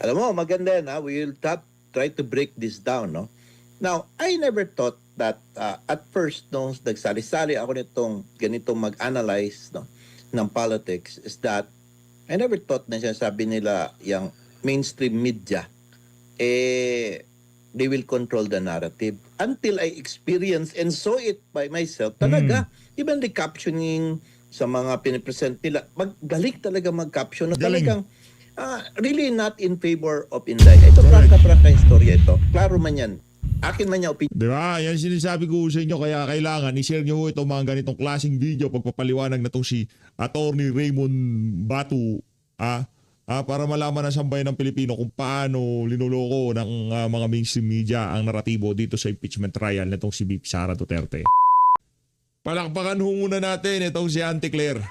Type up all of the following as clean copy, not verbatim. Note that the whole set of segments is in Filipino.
Alam mo, maganda yan, ha? We will try to break this down, no? Now, I never thought that at first, nung nagsali-sali ako ganitong mag-analyze, no, ng politics, is that I never thought na sinasabi nila yung mainstream media, they will control the narrative. Until I experienced and saw it by myself, talaga, even the captioning sa mga pinipresent nila, galing talaga mag-caption na Galing. talagang really not in favor of Inday. Ito, prangka istorya ito. Klaro man yan. Akin man yung opinion. Di ba? Yan sinasabi ko sa inyo, kaya kailangan i-share nyo itong mga ganitong klaseng video pagpapaliwanag na itong si Attorney Raymond Batu para malaman ng sambayan ng Pilipino kung paano linuloko ng mga mainstream media ang naratibo dito sa impeachment trial na itong si VP Sara Duterte. Palakpakan ho muna natin itong si Auntie Claire.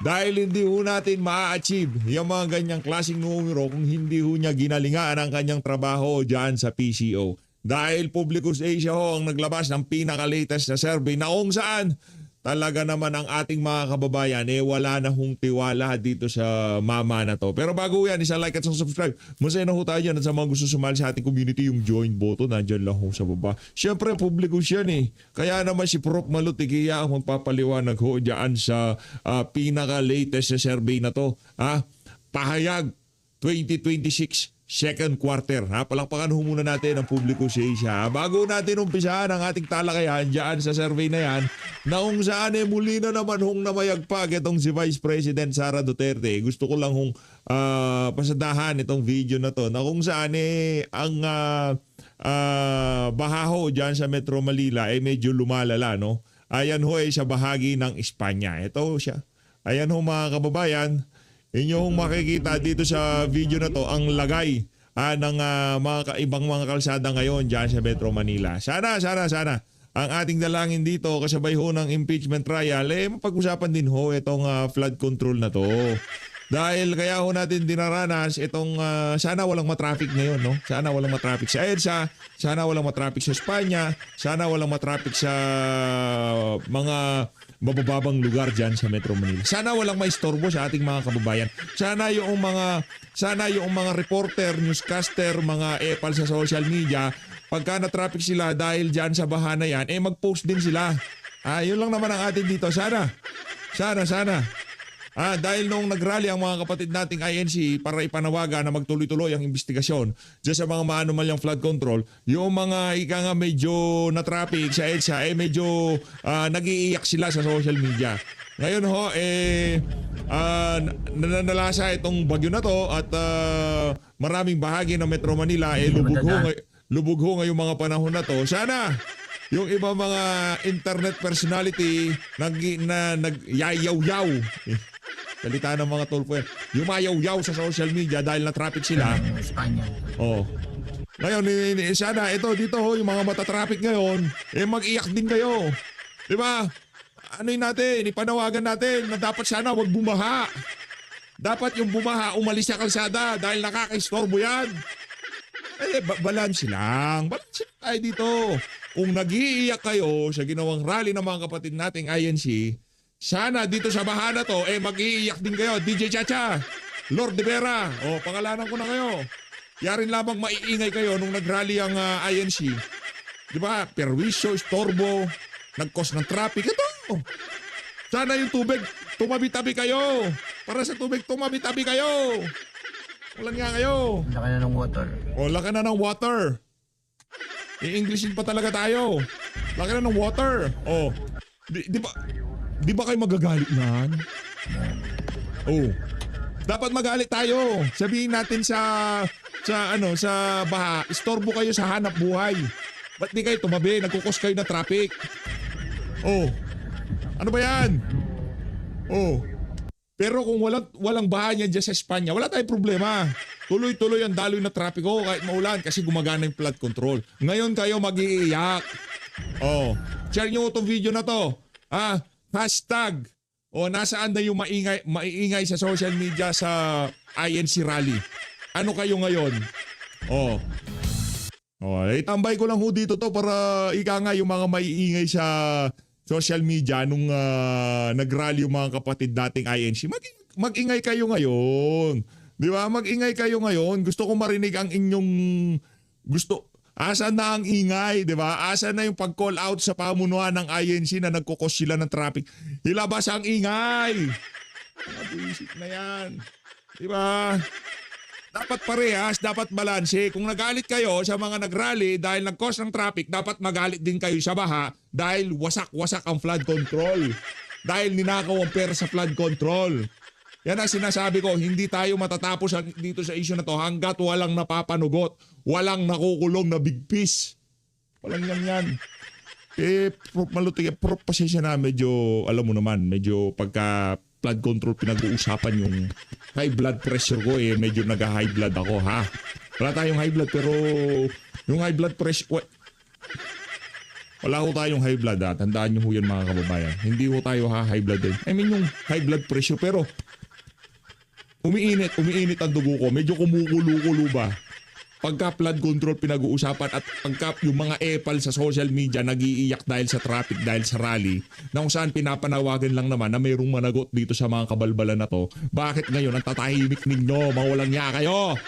Dahil hindi ho natin ma-achieve yung mga ganyang klaseng numero kung hindi ho niya ginalingaan ang kanyang trabaho dyan sa PCO. Dahil Publicus Asia ho ang naglabas ng pinaka-latest na survey na kung saan talaga naman ang ating mga kababayan wala na hong tiwala dito sa mama na to. Pero bago yan, isa like at subscribe. Masaya na ho tayo dyan at sa mga gusto sumali sa ating community, yung join button, nandyan lang ho sa baba. Siyempre, Publicus yan Kaya naman si Prof. Malutigia ang magpapaliwanag ho dyan sa pinaka-latest na survey na to. Pahayag 2026 second quarter. Palakpakan ho muna natin ang Publicus Asia. Bago natin umpisahan ang ating talakayan dyan sa survey na yan, na kung saan muli na naman hong namayagpag itong si Vice President Sara Duterte. Gusto ko lang hong pasadahan itong video na to, na kung saan ang baha dyan sa Metro Manila medyo lumalala, no? Ayan ho sa bahagi ng Espanya. Ito siya. Ayan ho mga kababayan. Inyong makikita dito sa video na to ang lagay ng mga ibang mga kalsada ngayon dyan sa Metro Manila. Sana ang ating dalangin dito kasabay ho ng impeachment trial mapag-usapan din ho itong flood control na to. Dahil kaya ho natin dinaranas itong sana walang matraffic ngayon, no? Sana walang matraffic sa EDSA, sana walang matraffic sa Espanya, sana walang matraffic sa mga mabababang lugar dyan sa Metro Manila. Sana walang maistorbo sa ating mga kababayan. Sana yung mga reporter, newscaster, mga epal sa social media, pagka na-traffic sila dahil dyan sa baha na yan, mag-post din sila. Yun lang naman ang atin dito. Sana. Dahil nung nagrally ang mga kapatid nating INC para ipanawagan na magtuloy-tuloy ang investigasyon dyan sa mga maanumalyang flood control, yung mga ika nga medyo na-traffic sa EDSA, medyo nag-iiyak sila sa social media. Ngayon ho, nananalasa itong bagyo na to at maraming bahagi ng Metro Manila lubog ho ngayong mga panahon na to. Sana yung iba mga internet personality nagyayaw-yaw. Salita ng mga tolpo yan. Yung mayaw-yaw sa social media dahil na-traffic sila. Ngayon, sana dito ho, yung mga mata-traffic ngayon, mag-iyak din kayo. Diba? Natin, ipanawagan natin na dapat sana wag bumaha. Dapat yung bumaha, umalis sa kalsada dahil nakaka-istorbo yan. Balance lang. Balance tayo dito. Kung nag-iiyak kayo sa ginawang rally ng mga kapatid nating INC, sana dito sa baha na to, mag-iiyak din kayo. DJ Chacha, Lord de Vera, pangalanan ko na kayo. Yarin lamang maiingay kayo nung nag-rally ang INC. Di ba? Perwisyo, istorbo, nag-cause ng traffic. Ito. Sana yung tubig, tumabi-tabi kayo. Para sa tubig, tumabi-tabi kayo. Ulan nga kayo. Laka na ng water. Laka na ng water. I-Englishin pa talaga tayo. Laka na ng water. Di ba kayo magagalit yan? Dapat magalit tayo. Sabihin natin sa baha, istorbo kayo sa hanap buhay. Ba't di kayo tumabi? Nagkukos kayo na traffic. Ano ba yan? Pero kung walang baha niyan dyan sa Espanya, wala tayong problema. Tuloy-tuloy ang daloy na trapiko kahit maulan kasi gumagana yung flood control. Ngayon kayo mag-iiyak. Share nyo itong video na to. Hashtag. Nasaan na yung maiingay sa social media sa INC rally? Ano kayo ngayon? Tambay ko lang ho dito to para ika nga yung mga maiingay sa social media nung nag-rally yung mga kapatid dating INC. Mag-ingay kayo ngayon. Di ba? Mag-ingay kayo ngayon. Gusto ko marinig ang inyong gusto. Asan na ang ingay, di ba? Asan na yung pag-call out sa pamunuan ng INC na nagkukos sila ng traffic? Ilabas ang ingay! Nabuisip na yan. Di ba? Dapat parehas, dapat balanse. Kung nagalit kayo sa mga nagrally dahil nag-cause ng traffic, dapat magalit din kayo sa baha dahil wasak-wasak ang flood control. Dahil ninakaw ang pera sa flood control. Yan ang sinasabi ko, hindi tayo matatapos dito sa issue na to hanggat walang napapanugot, walang nakukulong na bigpis. Walang yan. Prof Maluti, Prof pasensya na medyo, alam mo naman, medyo pagka flood control pinag-uusapan yung high blood pressure ko medyo nag-high blood ako ha. Wala tayong high blood pero yung high blood pressure, wala ko tayong high blood ha. Tandaan nyo ho yan mga kababayan. Hindi ho tayo high blood din. I mean yung high blood pressure pero umiinit ang dugo ko. Medyo kumukulo-kulo ba? Pagka flood control pinag-uusapan at pagka yung mga epal sa social media nag-iiyak dahil sa traffic, dahil sa rally, na kung saan pinapanawagan lang naman na mayroong managot dito sa mga kabalbalan na to, bakit ngayon ang tatahimik ninyo? Mawalang niya kayo!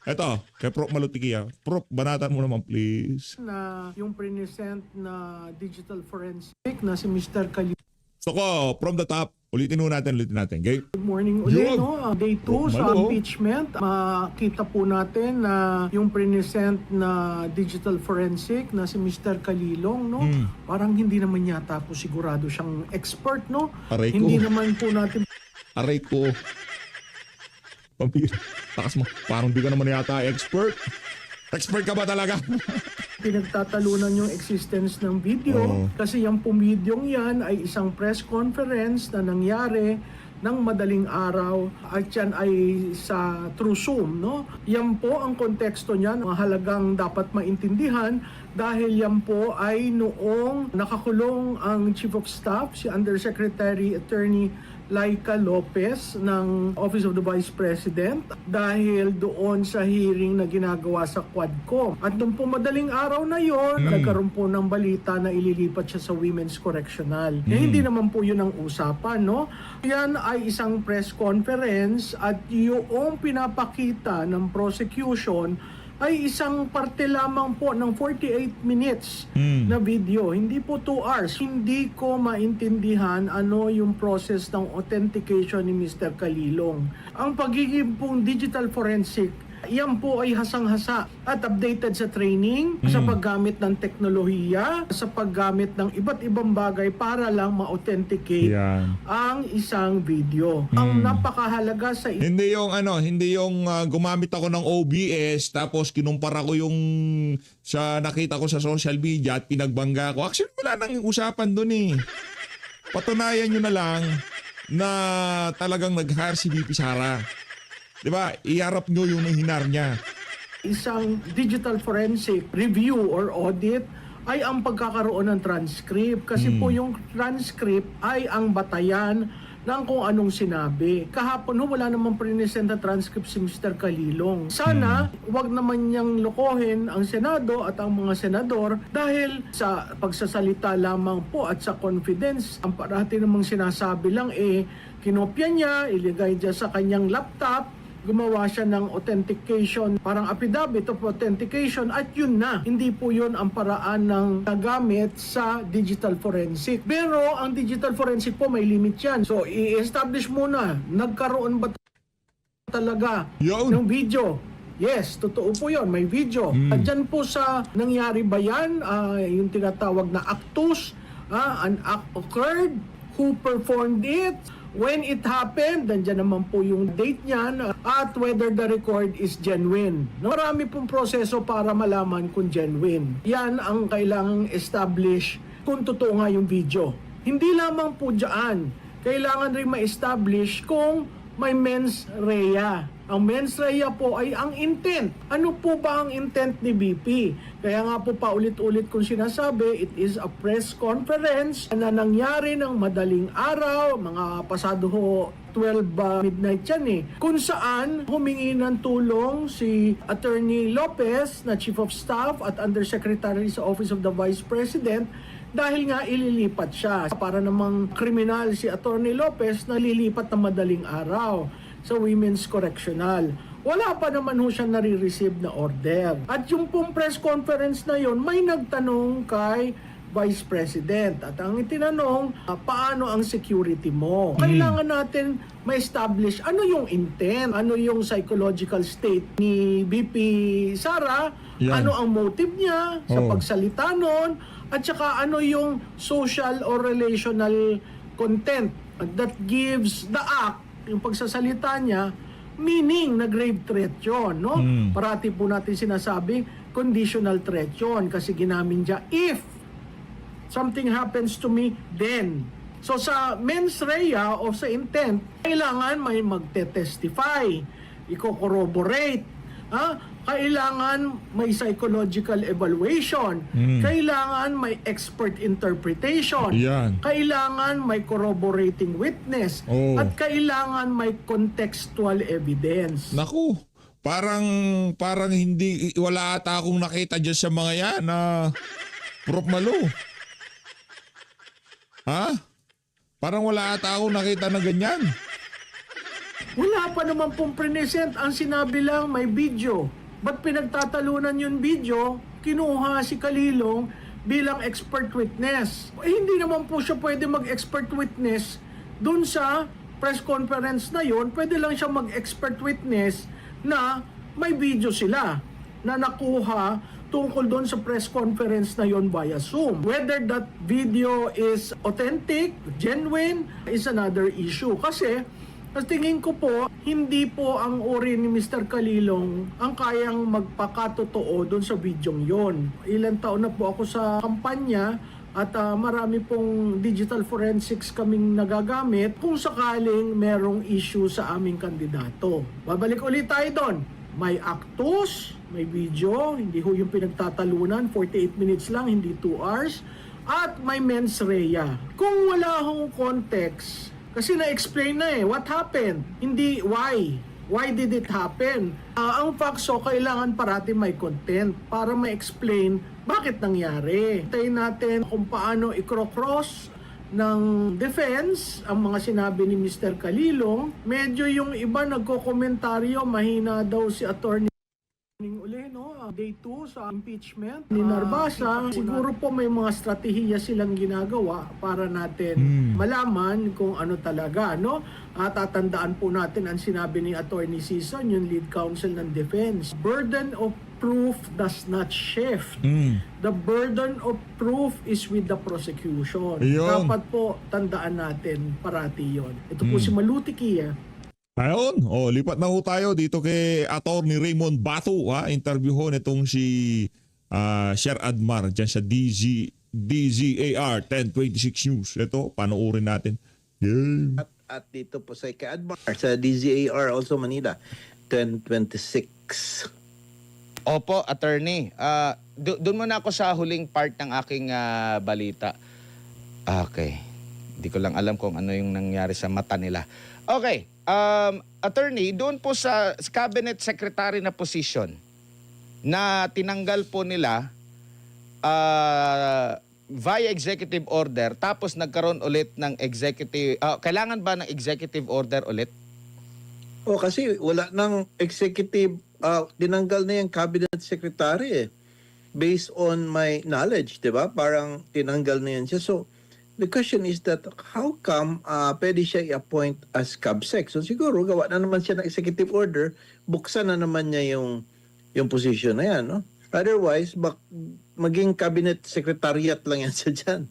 Eto, kay Prof Malutikia. Prof, banatan mo naman please. Na yung present na digital forensic na si Mr. Kali. So ko, from the top, ulitin natin. Okay? Good morning ulit, Yun. no? Day 2 sa Malo. impeachment. Makita po natin na yung present na digital forensic na si Mr. Kalilong, no? Parang hindi naman yata po sigurado siyang expert, no? Aray ko. Hindi naman po natin Aray ko. Pampir. Takas mo. Parang di ka naman yata expert. Expert ka ba talaga? pinagtatalunan yung existence ng video Oo. kasi yung videong yan ay isang press conference na nangyari ng madaling araw at yan ay sa through Zoom, no? Yan po ang konteksto niyan, mahalagang dapat maintindihan dahil yan po ay noong nakakulong ang Chief of Staff, si Undersecretary Attorney Laika Lopez ng Office of the Vice President dahil doon sa hearing na ginagawa sa Quadcom. At noong po madaling araw na yon, nagkaroon po ng balita na ililipat siya sa Women's Correctional. Hindi naman po yun ang usapan, no? Yan ay isang press conference at yung pinapakita ng prosecution ay isang parte lamang po ng 48 minutes na video. Hindi po 2 hours. Hindi ko maintindihan ano yung process ng authentication ni Mr. Kalilong. Ang pagiging pong digital forensic, yan po ay hasang-hasa at updated sa training, sa paggamit ng teknolohiya, sa paggamit ng iba't ibang bagay para lang ma-authenticate Yan. ang isang video. Ang napakahalaga sa Hindi yung gumamit ako ng OBS tapos kinumpara ko yung sa nakita ko sa social media at pinagbangga ko. Actually, wala nang usapan dun eh. Patunayan nyo na lang na talagang nag-hire si VP Sara. Diba? Iharap nyo yung hinar niya. isang digital forensic review or audit ay ang pagkakaroon ng transcript. Kasi po yung transcript ay ang batayan ng kung anong sinabi. Kahapon wala namang present na transcript si Mr. Kalilong. Sana wag naman niyang lokohin ang Senado at ang mga senador dahil sa pagsasalita lamang po at sa confidence. Ang parati namang sinasabi lang kinopya niya, iligay niya sa kanyang laptop, gumawa siya ng authentication, parang affidavit of authentication at yun na. Hindi po yun ang paraan ng nagamit sa digital forensic. Pero ang digital forensic po may limit yan. So i-establish muna, nagkaroon ba talaga Yun. ng video? Yes, totoo po yun, may video. At dyan po sa nangyari ba yan, yung tinatawag na actus, an act occurred, who performed it, when it happened, nandiyan naman po yung date niyan at whether the record is genuine. Marami pong proseso para malaman kung genuine. Yan ang kailangang establish kung totoo nga yung video. Hindi lamang po dyan, kailangan rin ma-establish kung may mens rea. Ang mens rea po ay ang intent. Ano po ba ang intent ni BP? Kaya nga po paulit-ulit kong sinasabi, it is a press conference na nangyari ng madaling araw, mga pasado ho 12 midnight yan kung saan humingi ng tulong si Attorney Lopez na Chief of Staff at Undersecretary sa Office of the Vice President dahil nga ililipat siya. Para namang kriminal si Attorney Lopez na lilipat na madaling araw. sa Women's Correctional. Wala pa naman ho siya nare-receive na order. At yung pong press conference na yon, may nagtanong kay Vice President. At ang itinanong, paano ang security mo? Kailangan natin ma-establish ano yung intent, ano yung psychological state ni VP Sara, Yan. ano ang motive niya sa Oo. pagsalita nun, at saka ano yung social or relational content that gives the act, yung pagsasalita niya, meaning na grave threat yun, no? Parati po natin sinasabi, conditional threat yun kasi ginamin niya, if something happens to me, then. So sa mens rea o sa intent, kailangan may magte-testify, i-corroborate, kailangan may psychological evaluation, kailangan may expert interpretation, Yan. kailangan may corroborating witness, Oh. at kailangan may contextual evidence. Naku, parang hindi, wala ata akong nakita dyan sa mga yan na Prof. Malo. Ha? Parang wala ata akong nakita na ganyan. Wala pa naman pong present. Ang sinabi lang may video. Ba't pinagtatalunan yung video? Kinuha si Kalilong bilang expert witness. Hindi naman po siya pwede mag-expert witness dun sa press conference na yon. Pwede lang siya mag-expert witness na may video sila na nakuha tungkol doon sa press conference na yon via Zoom. Whether that video is authentic, genuine, is another issue. Kasi, sa tingin ko po, hindi po ang uri ni Mr. Kalilong ang kayang magpakatotoo doon sa videong yon. Ilang taon na po ako sa kampanya at marami pong digital forensics kaming nagagamit kung sakaling merong issue sa aming kandidato. Babalik ulit tayo doon. May actus, may video, hindi ho yung pinagtatalunan, 48 minutes lang, hindi 2 hours, at may mens rea. Kung wala hong context, kasi na-explain na what happened, hindi why. Why did it happen? Ang facts kailangan parati may content para ma-explain bakit nangyari. Tayo natin kung paano i-cross ng defense ang mga sinabi ni Mr. Kalilong. Medyo yung iba nagko-komentaryo, mahina daw si attorney uli, no? Day 2 sa impeachment ni Narbasa. Siguro po may mga strategiya silang ginagawa para natin malaman kung ano talaga, no? At tatandaan po natin ang sinabi ni Attorney Sison, yung lead counsel ng defense. Burden of proof does not shift. The burden of proof is with the prosecution. Ayun. Dapat po tandaan natin parati yon. Ito po si Malutiki, Ayun, lipat na ho tayo dito kay Attorney Raymond Bato. Interview ho nitong si Sher Admar dyan sa DZAR 1026 News. Ito, panoorin natin. Game. At dito po sa Admar sa DZAR also Manila 1026. Opo, attorney. Doon muna ako sa huling part ng aking balita. Okay. Hindi ko lang alam kung ano yung nangyari sa mata nila. Okay. Attorney, doon po sa cabinet secretary na position na tinanggal po nila via executive order tapos nagkaroon ulit ng executive kailangan ba ng executive order ulit? Kasi wala nang executive, tinanggal na yung cabinet secretary based on my knowledge, di ba? Parang tinanggal na yan siya. So, the question is that how come pwede siya i-appoint as CABSEC? So siguro gawa na naman siya ng executive order, buksan na naman niya yung position na yan, no? Otherwise, maging cabinet secretariat lang yan siya dyan.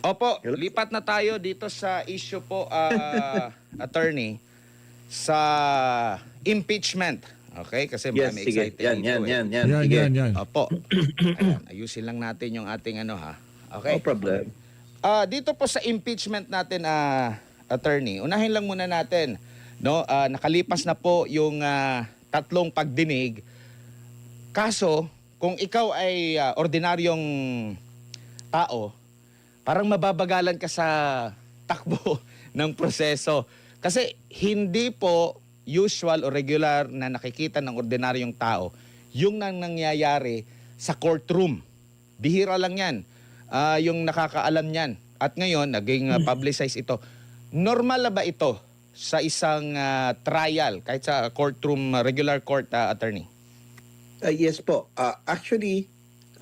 Opo, lipat na tayo dito sa issue po, attorney, sa impeachment. Okay? Kasi Yes, marami sige. excited Yan. Sige. Yan. Opo. Ayan, ayusin lang natin yung ating Okay? No problem. Dito po sa impeachment natin, attorney, unahin lang muna natin, no? Nakalipas na po yung 3 pagdinig. Kaso, kung ikaw ay ordinaryong tao, parang mababagalan ka sa takbo ng proseso. Kasi hindi po usual o regular na nakikita ng ordinaryong tao yung nangyayari sa courtroom. Bihira lang yan. Yung nakakaalam niyan. At ngayon, naging publicize ito. Normal na ba ito sa isang trial, kahit sa courtroom, regular court, attorney? Yes po. Actually,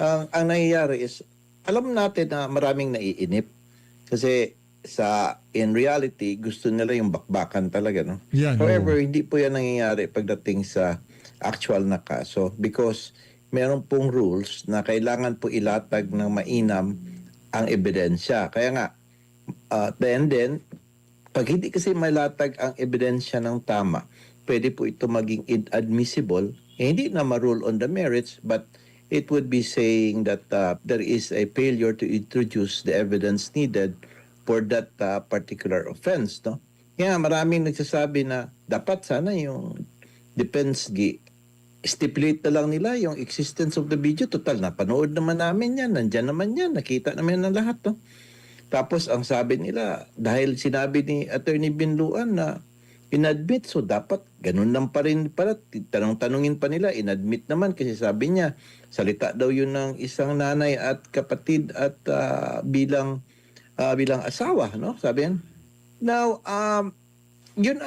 ang nangyayari is, alam natin na maraming naiinip. Kasi in reality, gusto nila yung bakbakan talaga, no? Yan, However, hindi po yan nangyayari pagdating sa actual na kaso because meron pong rules na kailangan po ilatag ng mainam ang ebidensya. Kaya nga, then, pag hindi kasi malatag ang ebidensya ng tama, pwede po ito maging inadmissible. Hindi na ma-rule on the merits, but it would be saying that there is a failure to introduce the evidence needed for that particular offense, no? Kaya maraming nagsasabi na dapat sana yung defense stipulate na lang nila yung existence of the video. Total, napanood naman namin yan, nandyan naman yan, nakita naman ng lahat, no? Tapos ang sabi nila, dahil sinabi ni Attorney Binluan na inadmit, so dapat ganun lang pa rin pala. Tanong-tanungin pa nila, inadmit naman kasi sabi niya, salita daw yun ng isang nanay at kapatid at bilang asawa, no? Sabi yan. Now, yun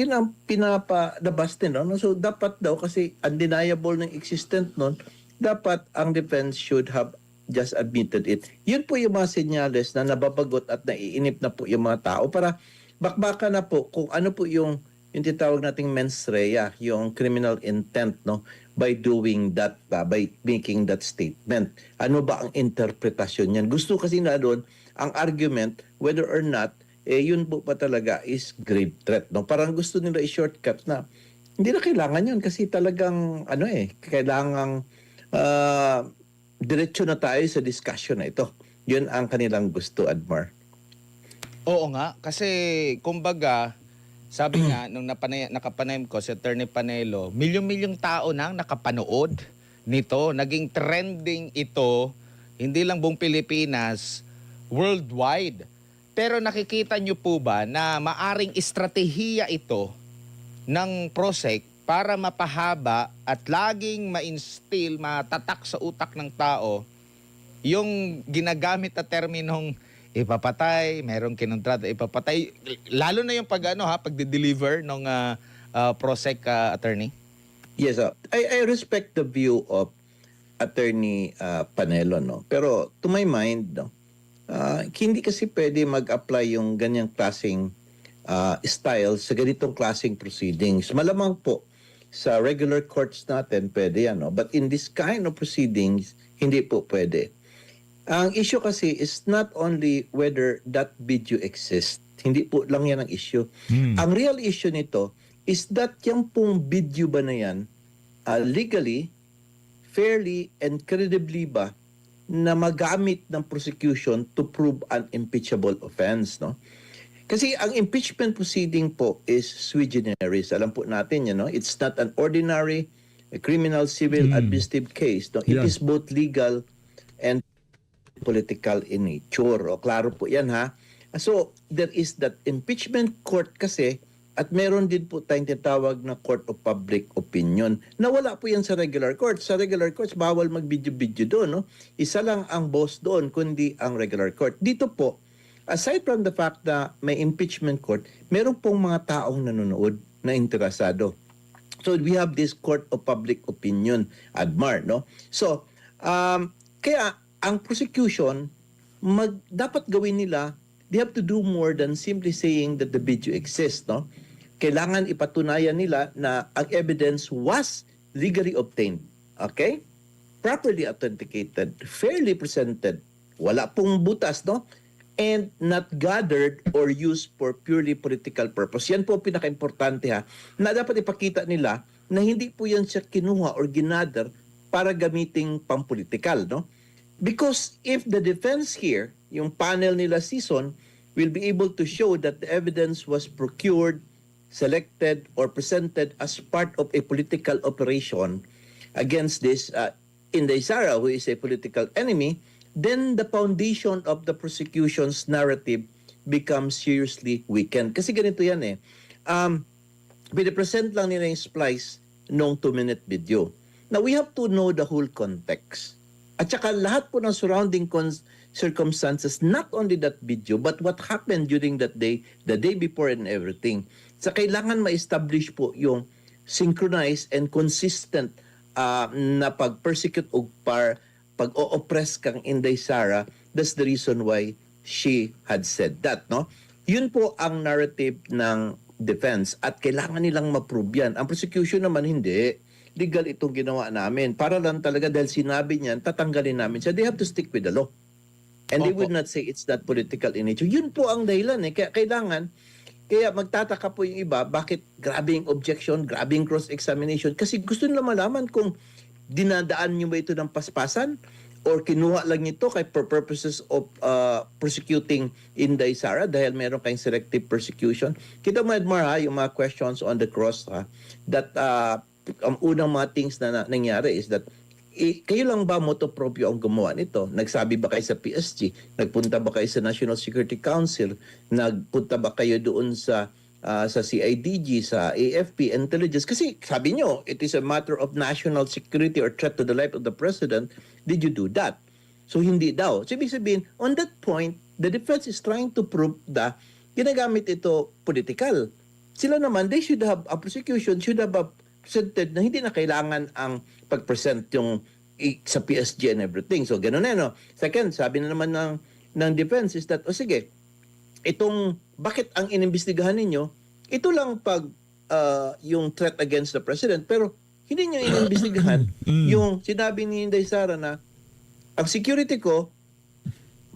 ang pinapalabas din, no? So dapat daw kasi undeniable ng existent nun, dapat ang defense should have just admitted it. Yun po yung mga senyales na nababagot at naiinip na po yung mga tao para bakbaka na po kung ano po yung tinatawag nating mens rea, yung criminal intent, no, by doing that, by making that statement. Ano ba ang interpretasyon niyan? Gusto kasi na doon ang argument whether or not yun po pa talaga is grave threat, no? Parang gusto nila i-shortcut na hindi na kailangan yun kasi talagang kailangang diretso na tayo sa discussion na ito. Yun ang kanilang gusto, Admar. Oo nga, kasi kumbaga, sabi nga, nung nakapanayam ko si Attorney Panelo, milyong-milyong tao nang nakapanood nito. Naging trending ito, hindi lang buong Pilipinas, worldwide. Pero nakikita nyo po ba na maaring estratehiya ito ng PROSEC para mapahaba at laging ma-instill, matatak sa utak ng tao yung ginagamit na terminong ipapatay, merong kinontrata, ipapatay, lalo na yung pagde-deliver ng PROSEC, attorney? Yes, I respect the view of Attorney Panelo, no? Pero to my mind, no, hindi kasi pwede mag-apply yung ganyang klaseng style sa ganitong klaseng proceedings. Malamang po, sa regular courts natin, pwede yan, no? But in this kind of proceedings, hindi po pwede. Ang issue kasi is not only whether that video exists. Hindi po lang yan ang issue. Ang real issue nito is that yung pong video ba na yan, legally, fairly, and credibly ba na magamit ng prosecution to prove an impeachable offense, no? Kasi ang impeachment proceeding po is sui generis. Alam po natin yan, no? It's not an ordinary criminal, civil, administrative case, no? It Yeah. is both legal and political in nature. O, klaro po yan, ha? So, there is that impeachment court kasi at meron din po tayong tinatawag na court of public opinion. Nawala po yan sa regular courts. Sa regular courts, bawal mag-video-video doon, no? Isa lang ang boss doon, kundi ang regular court. Dito po, aside from the fact na may impeachment court, meron pong mga taong nanonood na interesado. So, we have this court of public opinion, Admar, no? So, kaya ang prosecution, dapat gawin nila, they have to do more than simply saying that the video exists, no? Kailangan ipatunayan nila na ang evidence was legally obtained, okay? Properly authenticated, fairly presented, wala pong butas, no? And not gathered or used for purely political purpose. Yan po pinaka-importante, ha, na dapat ipakita nila na hindi po yan siya kinuha or ginather para gamiting pampolitikal, no? Because if the defense here, yung panel nila season, will be able to show that the evidence was procured, selected, or presented as part of a political operation against this Inday Sara, who is a political enemy, then the foundation of the prosecution's narrative becomes seriously weakened. Kasi ganito yan eh. Pinipresent lang nila yung splice nung 2-minute video. Now, we have to know the whole context. At saka lahat po ng surrounding circumstances, not only that video, but what happened during that day, the day before and everything. Sa kailangan ma-establish po yung synchronized and consistent na pag-persecute o pag-o-oppress kang Inday Sara. That's the reason why she had said that, no? Yun po ang narrative ng defense at kailangan nilang ma-prove yan. Ang prosecution naman hindi. Legal itong ginawa namin. Para lang talaga dahil sinabi niyan, tatanggalin namin siya. They have to stick with the law. And they Opo. would not say it's not political in nature. Yun po ang dahilan eh. Kaya magtataka po yung iba, bakit grabing objection, grabing cross-examination? Kasi gusto nila malaman kung dinadaan nyo ba ito ng paspasan or kinuha lang nito kay for purposes of prosecuting Inday Sara dahil meron kayong selective persecution. Kita mo, Edmar, ha, yung mga questions on the cross, ha, that ang unang mga things na nangyari is that kayo lang ba motu proprio ang gumawa nito? Nagsabi ba kayo sa PSG? Nagpunta ba kayo sa National Security Council? Nagpunta ba kayo doon sa CIDG, sa AFP, intelligence? Kasi sabi nyo, it is a matter of national security or threat to the life of the president. Did you do that? So hindi daw. So ibig sabihin, on that point, the defense is trying to prove that ginagamit ito political. Sila naman, they should have, a prosecution should have presented na hindi na kailangan ang pag-present yung sa PSG and everything. So, gano'n na, no? Second, sabi na naman ng defense is that, sige, bakit ang inimbestigahan ninyo, ito lang yung threat against the president, pero hindi nyo inimbestigahan yung sinabi ni Inday Sara na, ang security ko,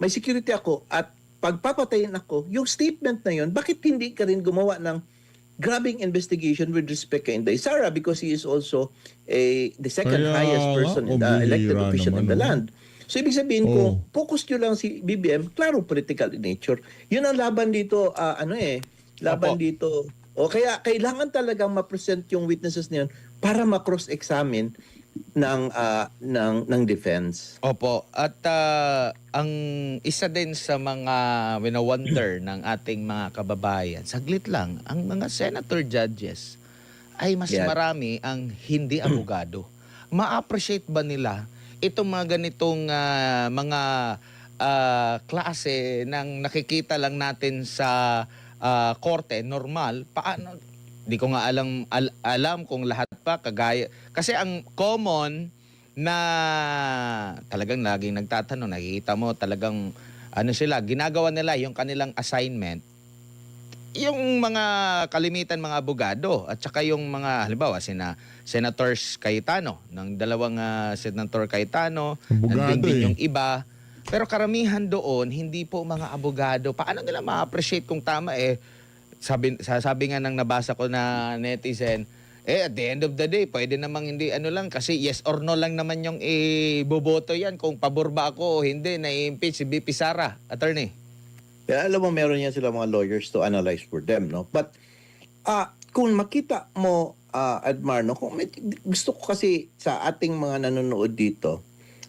may security ako, at pagpapatayin ako, yung statement na yun, bakit hindi ka rin gumawa ng grabbing investigation with respect kay Inday Sara because he is also the second highest person in the elected official in the land. So ibig sabihin kung focus nyo lang si BBM, klaro political in nature. Yun ang laban dito, laban Opo. dito. O kaya kailangan talagang ma-present yung witnesses na yun para ma-cross-examine ng defense. Opo. At ang isa din sa mga wino-wonder ng ating mga kababayan, saglit lang, ang mga senator judges ay mas Yan. marami ang hindi abogado. Ma-appreciate ba nila itong mga ganitong mga klase ng nakikita lang natin sa korte, normal? Paano? Di ko nga alam kung lahat pa kagaya. Kasi ang common na talagang laging nagtatanong, nakikita mo talagang ginagawa nila yung kanilang assignment. Yung mga kalimitan mga abogado at saka yung mga halimbawa Senators Cayetano, ng dalawang Senator Cayetano, Abogado nandun din eh. yung iba. Pero karamihan doon, hindi po mga abogado. Paano nila ma-appreciate kung tama sabi nga ng nabasa ko na netizen, at the end of the day, pwede namang hindi lang kasi yes or no lang naman yung boboto yan kung pabor ba ako o hindi na i-impeach si BP Sara, attorney. Kaya alam mo, meron yan sila mga lawyers to analyze for them, no? But kung makita mo, Admar, no? Gusto ko kasi sa ating mga nanonood dito,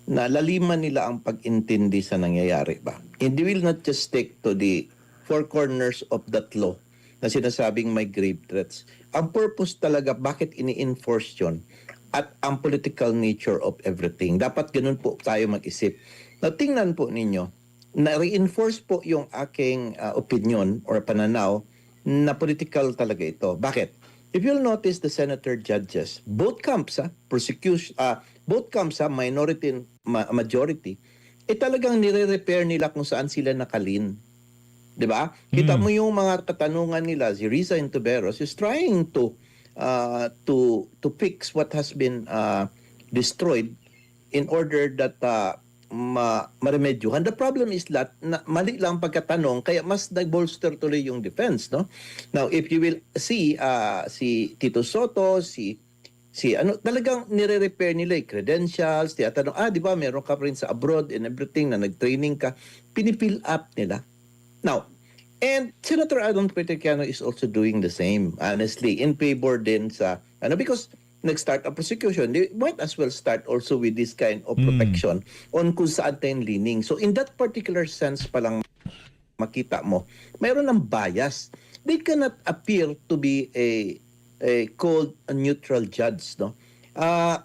na laliman nila ang pag-intindi sa nangyayari ba? And they will not just stick to the four corners of that law na sinasabing may grave threats. Ang purpose talaga, bakit ini-enforce yun? At ang political nature of everything. Dapat ganun po tayo mag-isip. Now, tingnan po ninyo, na-reinforce po yung aking opinion or pananaw na political talaga ito. Bakit? If you'll notice the senator judges, both camps, both camps, minority and majority, talagang nire-repair nila kung saan sila nakalin. 'Di ba? Kita mo yung mga katanungan nila, si Risa Intuberos is trying to fix what has been destroyed in order that maremedyohan. The problem is that mali lang pagkatanong kaya mas nag-bolster tuloy yung defense, no? Now, if you will see si Tito Soto, talagang nire-repair nila yung credentials, tinatanong, di ba meron ka rin sa abroad and everything na nag-training ka, pinipill up nila. Now, and Senator Adon Petercano is also doing the same, honestly, in favor din sa, because nag-start a prosecution, they might as well start also with this kind of protection on kung saan tayong leaning. So in that particular sense palang makita mo, mayroon ng bias. They cannot appear to be a called a neutral judge, no?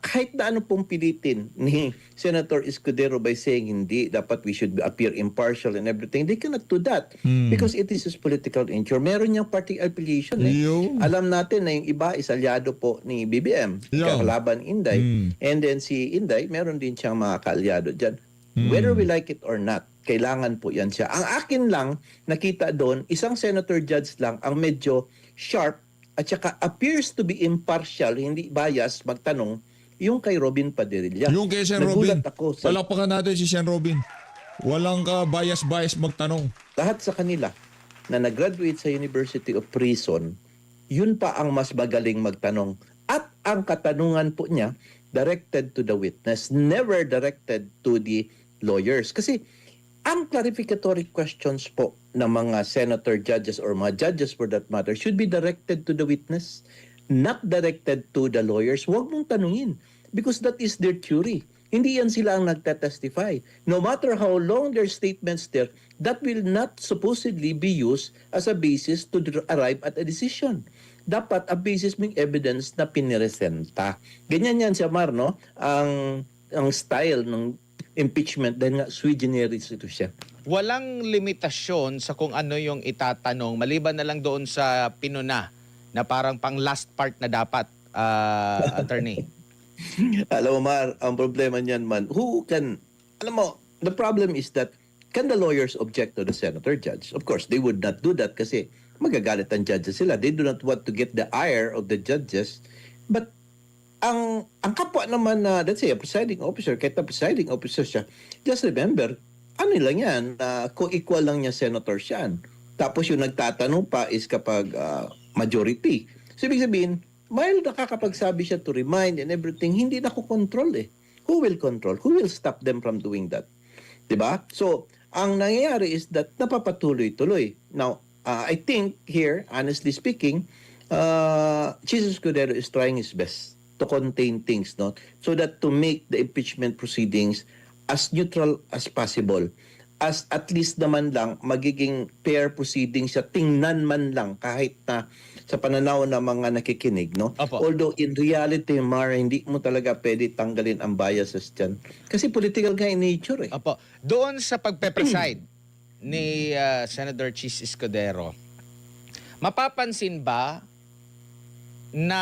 kahit na ano pong pilitin ni Senator Escudero by saying hindi, dapat we should appear impartial and everything, they cannot do that because it is his political nature. Meron niyang party affiliation. Yun. Alam natin na yung iba is alyado po ni BBM, Yun. kalaban Inday. And then si Inday, meron din siyang mga kaalyado dyan. Whether we like it or not, kailangan po yan siya. Ang akin lang, nakita doon, isang senator judge lang ang medyo sharp at saka appears to be impartial, hindi bias, magtanong, yung kay Robin Padilla. Yung kay Sen. Robin. Nagulat ako sa Palakpakan natin si Sen. Robin. Walang ka bias-bias magtanong. lahat sa kanila na nag-graduate sa University of Prison, yun pa ang mas magaling magtanong. At ang katanungan po niya, directed to the witness, never directed to the lawyers. Kasi ang clarificatory questions po ng mga senator judges or mga judges for that matter should be directed to the witness, not directed to the lawyers. Huwag mong tanungin because that is their theory. Hindi yan sila ang nagtatestify. No matter how long their statements there, that will not supposedly be used as a basis to arrive at a decision. Dapat a basis ng evidence na piniresenta. Ganyan yan siya, Mar, no? Ang style ng impeachment dahil nga sui generis ito siya. Walang limitasyon sa kung ano yung itatanong maliban na lang doon sa pinuna na parang pang last part na dapat, attorney. Alam mo, Mar, ang problema niyan man, alam mo, the problem is that, can the lawyers object to the senator judge? Of course, they would not do that kasi magagalit ang judges sila. They do not want to get the ire of the judges. But ang kapwa naman na, let's say, a presiding officer, kahit na presiding officer siya, just remember, ano lang yan, co-equal lang niya senator siya. Tapos yung nagtatanong pa is kapag majority. So, ibig sabihin, while nakakapagsabi siya to remind and everything, hindi na ko-control eh. Who will control? Who will stop them from doing that? Diba? So, ang nangyayari is that napapatuloy-tuloy. Now, I think here, honestly speaking, Jesus Escudero is trying his best to contain things, no? So that to make the impeachment proceedings as neutral as possible. As at least naman lang magiging fair proceedings siya, tingnan man lang kahit na sa pananaw ng mga nakikinig, no? Opo. Although in reality, Mara, hindi mo talaga pwede tanggalin ang biases dyan. Kasi political ka in nature eh. Opo. Doon sa pagpe-preside ni Senator Chis Escudero, mapapansin ba na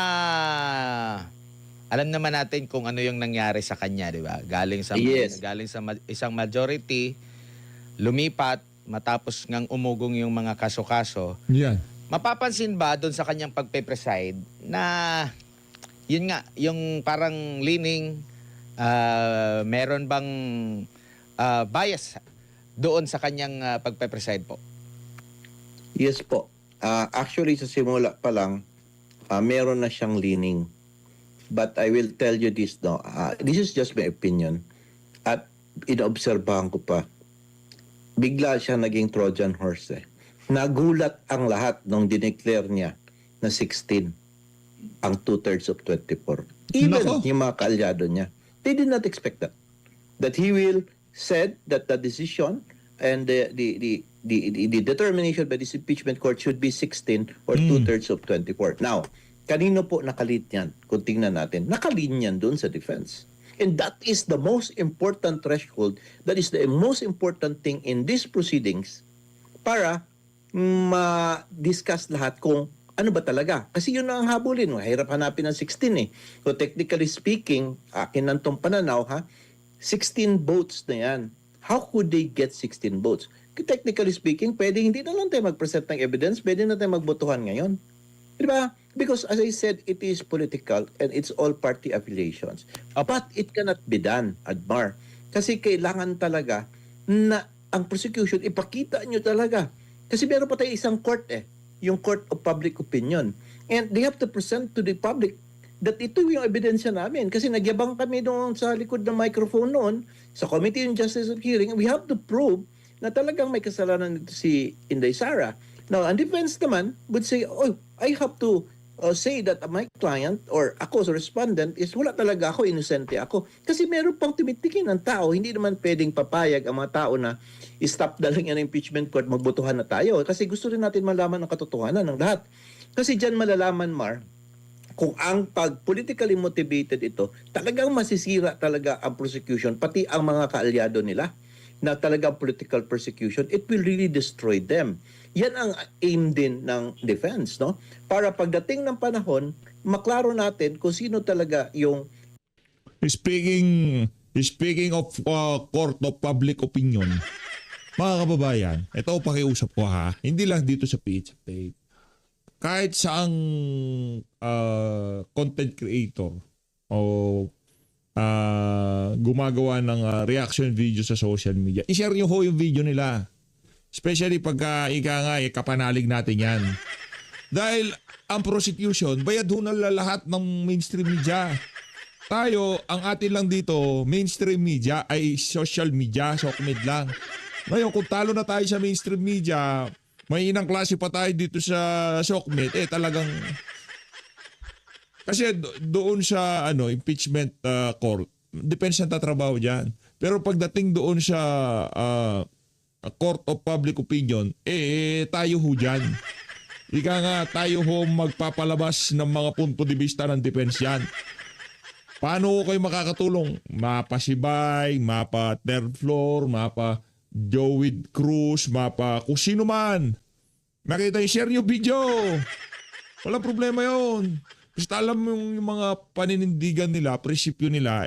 alam naman natin kung ano yung nangyari sa kanya, di ba? Galing sa Yes. isang majority, lumipat matapos ngang umugong yung mga kaso-kaso. Yan. Mapapansin ba doon sa kanyang pagpe-preside na yun nga, yung parang leaning, meron bang bias doon sa kanyang pagpe-preside po? Yes po. Actually, sa simula pa lang, meron na siyang leaning. But I will tell you this, no? This is just my opinion. At inobserbahan ko pa, bigla siya naging Trojan horse eh. Nagulat ang lahat nung dineclare niya na 16 ang 2/3 of 24. Even Nako. yung mga kaalyado niya. They did not expect that. That he will said that the decision and the determination by this impeachment court should be 16 or 2/3 of 24. Now, kanino po nakalit yan? Kung tingnan natin, nakalin yan doon sa defense. And that is the most important threshold, that is the most important thing in these proceedings para ma-discuss lahat kung ano ba talaga. Kasi yun ang habulin. Mahirap hanapin ng 16 eh. So technically speaking, akin ng tong pananaw ha, 16 votes na yan. How could they get 16 votes? Technically speaking, pwede hindi na lang tayo mag-present ng evidence, pwede na tayo magbotohan ngayon. Di ba? Because as I said, it is political and it's all party affiliations. But it cannot be done, Admar. Kasi kailangan talaga na ang prosecution, ipakita nyo talaga. Kasi meron pa tayo isang court eh, yung Court of Public Opinion. And they have to present to the public that ito yung ebidensya namin. Kasi nagyabang kami doon sa likod ng microphone noon, sa Committee on Justice of Hearing, we have to prove na talagang may kasalanan nito si Inday Sara. Now, ang defense naman would say, oh, I have to say that my client or ako sa respondent is wala talaga ako, inosente ako. Kasi meron pang tumitikin ng tao. Hindi naman pwedeng papayag ang mga tao na stop na lang yan ang impeachment court, magbotohan na tayo. Kasi gusto rin natin malaman ang katotohanan ng lahat. Kasi dyan malalaman, Mar, kung ang pag politically motivated ito, talagang masisira talaga ang prosecution, pati ang mga kaalyado nila na talagang political persecution, it will really destroy them. Yan ang aim din ng defense, no? Para pagdating ng panahon, maklaro natin kung sino talaga yung Speaking of court of public opinion, mga kababayan, ito pakiusap ko ha, hindi lang dito sa PH Update. Kahit saang content creator o gumagawa ng reaction video sa social media, i-share nyo ho yung video nila. Especially pagka kapanalig natin yan. Dahil ang prosecution, bayad ho na lahat ng mainstream media. Tayo, ang atin lang dito, mainstream media ay social media, SOCMED lang. Ngayon, kung talo na tayo sa mainstream media, may inang klase pa tayo dito sa SOCMED, talagang... Kasi doon sa impeachment court, depends na tatrabaho dyan. Pero pagdating doon sa court of public opinion, tayo ho dyan. Ika nga, tayo ho magpapalabas ng mga punto de vista ng defense yan. Paano kayo makakatulong? Mapa Sibay, mapa third floor, mapa Joey Cruz, mapa kung sino man. Nakita yung share yung video. Walang problema yon. Basta alam mo yung mga paninindigan nila, prinsipyo nila,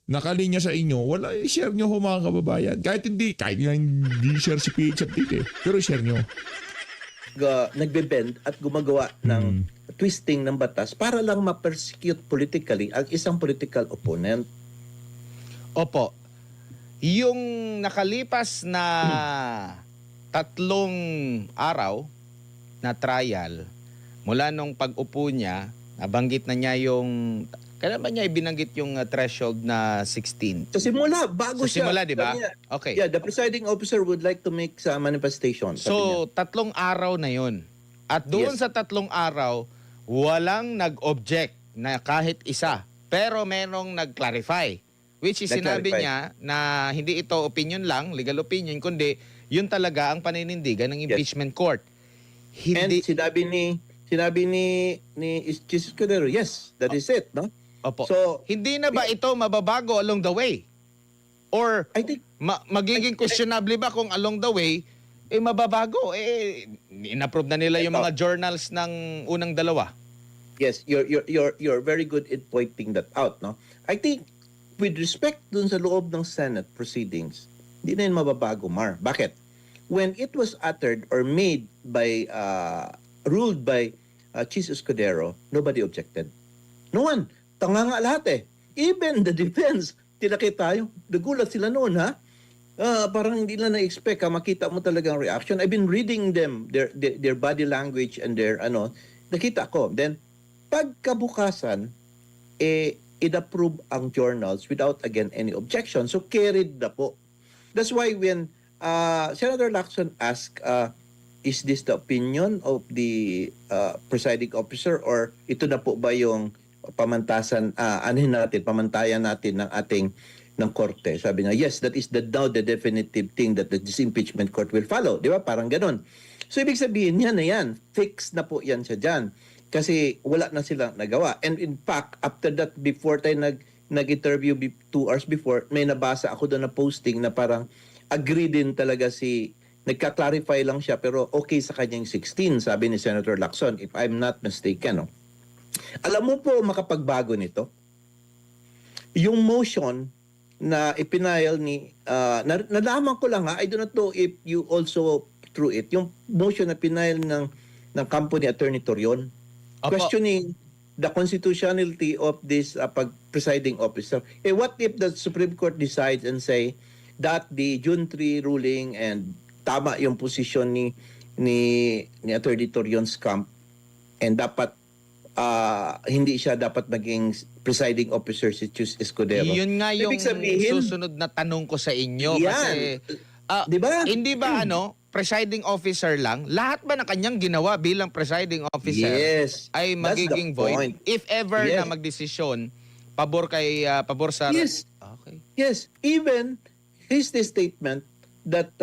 nakalinya sa inyo, wala, share nyo ho mga kababayan. Kahit hindi share si PH Update pero share nyo. Nagbe-bend at gumagawa ng twisting ng batas para lang ma-persecute politically ang isang political opponent. Opo. Yung nakalipas na 3 araw na trial, mula nung pag-upo niya, nabanggit na niya yung... Kailan ba niya ibinanggit yung threshold na 16? Sa simula, bago Sa simula, di ba? Sabi niya, Okay. Yeah, the presiding officer would like to make sa manifestation. Sabi niya. So, 3 araw na yun. At doon Yes. sa 3 araw, walang nag-object na kahit isa. Pero merong nag-clarify. Which is sinabi Nag-clarify. niya na hindi ito opinion lang, legal opinion, kundi yun talaga ang paninindigan ng impeachment court. And Hindi... sinabi ni Jesus Cordero, yes, that is it, no? Opo. So, Hindi na ba ito mababago along the way? Or I think magiging questionable ba kung along the way mababago? Inapprove na nila yung Ito. mga journals ng unang 2. yes, you're very good at pointing that out, no? I think with respect dun sa loob ng Senate proceedings, hindi na yun mababago, Mar. Bakit? When it was uttered or made by ruled by Chief Escudero, nobody objected. No one. Tanga nga lahat eh. Even the defense, tinakit tayo. Nagulat sila noon, ha? Parang hindi na na-expect, makita mo talagang reaction. I've been reading them, their body language and their, nakita ko. Then, pagkabukasan, in-approve ang journals without, again, any objection. So, carried na po. That's why when Senator Lacson asked, is this the opinion of the presiding officer or ito na po ba yung pamantayan natin ng ating ng korte? Sabi niya, yes, that is now the definitive thing that the disimpeachment court will follow. Di ba? Parang ganun. So, ibig sabihin, yan na yan. Fix na po yan siya dyan. Kasi wala na silang nagawa. And in fact, after that, before tayo nag-interview 2 hours before, may nabasa ako doon na posting na parang agree din talaga nagka-clarify lang siya pero okay sa kanyang 16, sabi ni Senator Lacson, if I'm not mistaken. No? Alam mo po makapagbago nito? Yung motion na ipinail ni, nalaman ko lang ha, I do not know if you also through it, yung motion na pinail ng kampo ni Attorney Torion, Opo. questioning the constitutionality of this presiding officer. What if the Supreme Court decides and say that the June 3 ruling and tama yung posisyon ni Attorney Torion's camp and dapat hindi siya dapat maging presiding officer si Chus Escudero. Yun nga yung Ibig sabihin, susunod na tanong ko sa inyo. Yan. Kasi, Di ba? hindi ba presiding officer lang, lahat ba na kanyang ginawa bilang presiding officer Yes. ay That's the magiging void? point. If ever Yes. na magdesisyon, pabor sa... Yes. Okay. Yes, even his statement that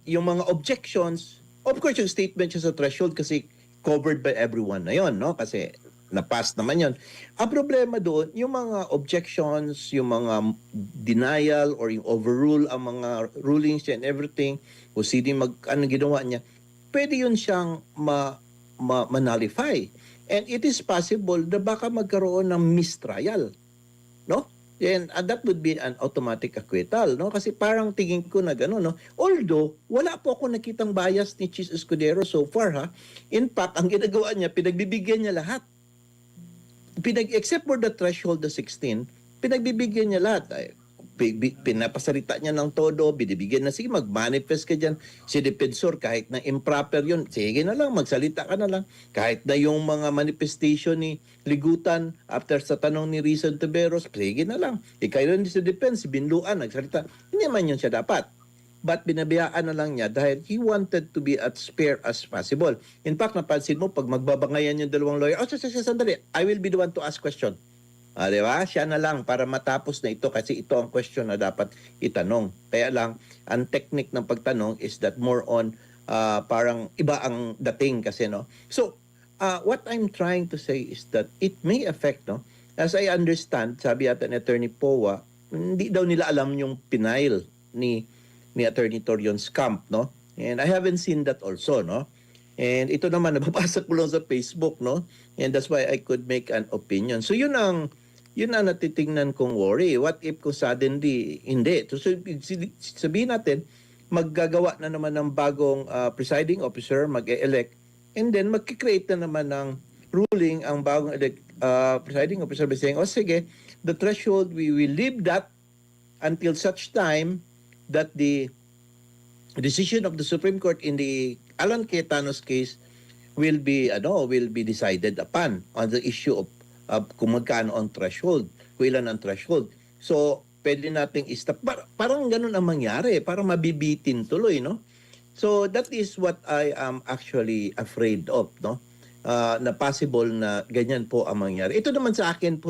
yung mga objections, of course yung statement siya sa threshold kasi covered by everyone na yon, no? Kasi na-pass naman yon. Ang problema doon, yung mga objections, yung mga denial or yung overrule ang mga rulings and everything, o sino ano ginawa niya, pwede yun siyang ma-nullify. And it is possible na baka magkaroon ng mistrial. No? And that would be an automatic acquittal, no? Kasi parang tingin ko na gano'n, no? Although, wala po ako nakitang bias ni Chis Escudero so far, ha? In fact, ang ginagawa niya, pinagbibigyan niya lahat. Except for the threshold of 16, pinagbibigyan niya lahat. Ay, pinapasalita niya ng todo, binibigyan na, sige, mag-manifest ka dyan. Si defensor, kahit na improper yun, sige na lang, magsalita ka na lang. Kahit na yung mga manifestation ni Ligutan, after sa tanong ni Risa Ontiveros, sige na lang. Ikaw yun sa defense, si Binluan, nagsalita. Hindi man yun siya dapat. But binabiyaan na lang niya dahil he wanted to be as fair as possible. In fact, napansin mo, pag magbabangayan yung dalawang lawyer, sandali, I will be the one to ask question. Di ba? Siya na lang para matapos na ito kasi ito ang question na dapat itanong. Kaya lang, ang technique ng pagtanong is that more on parang iba ang dating kasi, no? So, what I'm trying to say is that it may affect, no? As I understand, sabi yata ni Attorney Powa, hindi daw nila alam yung pinail ni Attorney Torion Scamp, no? And I haven't seen that also, no? And ito naman, nababasa ko lang sa Facebook, no? And that's why I could make an opinion. So yun ang natitingnan kong worry. What if kung suddenly, hindi. So sabihin natin, maggagawa na naman ng bagong presiding officer, mag-elect, and then magkikreate na naman ng ruling ang bagong presiding officer by saying, sige, the threshold, we will leave that until such time that the decision of the Supreme Court in the Alan Cayetanos case will be decided upon on the issue of kung magkano ang threshold, kung ilan ang threshold. So, pwede nating i-stop. Parang ganun ang mangyari, parang mabibitin tuloy, no? So, that is what I am actually afraid of, no? Na possible na ganyan po ang mangyari. Ito naman sa akin,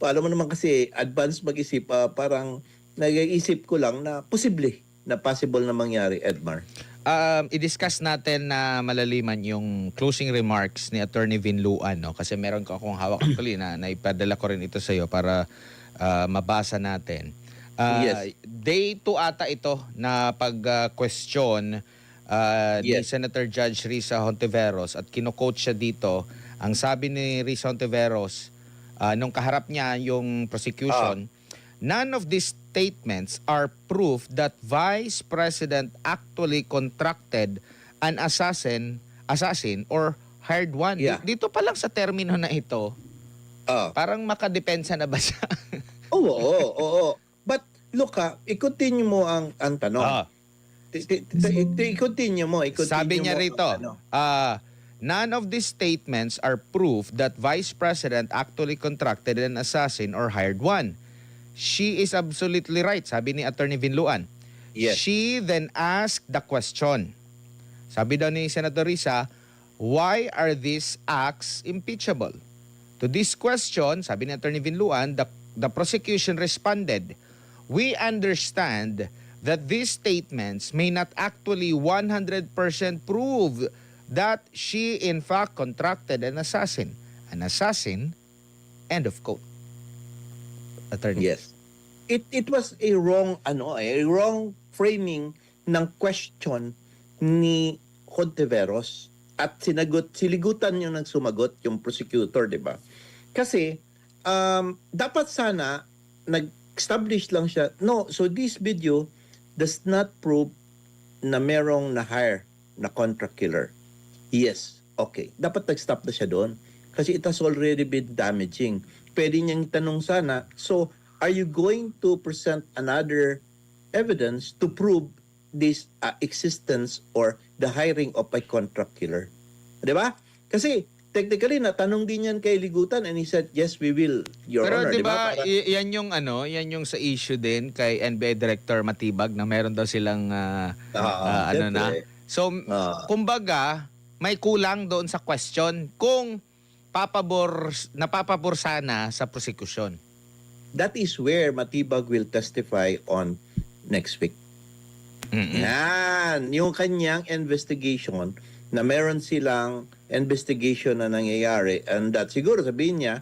alam mo naman kasi, advance mag-isip, parang nag-iisip ko lang na posible na possible na mangyari, Edmar. I-discuss natin na malaliman yung closing remarks ni Attorney Vinluan, no? Kasi meron ko akong hawak actually na naipadala ko rin ito sa iyo para mabasa natin. Yes. Day 2 ata ito na pag-question ni Yes. Senator Judge Risa Hontiveros at kino-quote siya dito. Ang sabi ni Risa Hontiveros, nung kaharap niya yung prosecution, none of these statements are proof that Vice President actually contracted an assassin or hired one. Yeah. Dito pa lang sa termino na ito, parang makadepensa na ba siya? Oo. But look i-continue mo ang tanong. I-continue mo. Sabi niya mo rito, ang none of these statements are proof that Vice President actually contracted an assassin or hired one. She is absolutely right, sabi ni Attorney Vinluan. Yes. She then asked the question. Sabi daw ni Senator Risa, why are these acts impeachable? To this question, sabi ni Attorney Vinluan, the prosecution responded, we understand that these statements may not actually 100% prove that she in fact contracted an assassin. An assassin, end of quote. Attorney. Yes. It was a wrong framing ng question ni Hontiveros at siligutan yung nagsumagot yung prosecutor, 'di ba? Kasi dapat sana nag-establish lang siya. No, so this video does not prove na merong na-hire na contract killer. Yes, okay. Dapat nag-stop na siya doon kasi it has already been damaging. Pwede niyang tanong sana, so are you going to present another evidence to prove this existence or the hiring of a contract killer? Diba? Kasi technically natanong din yan kay Ligutan and he said, yes, we will, Your Pero Honor. diba, Para- yan yung sa issue din kay NBA Director Matibag na meron daw silang siyempre. So, kumbaga, may kulang doon sa question kung napapabor sana sa prosecution. That is where Matibag will testify on next week. Yan, yung kanyang investigation na meron silang investigation na nangyayari and that siguro sabihin niya,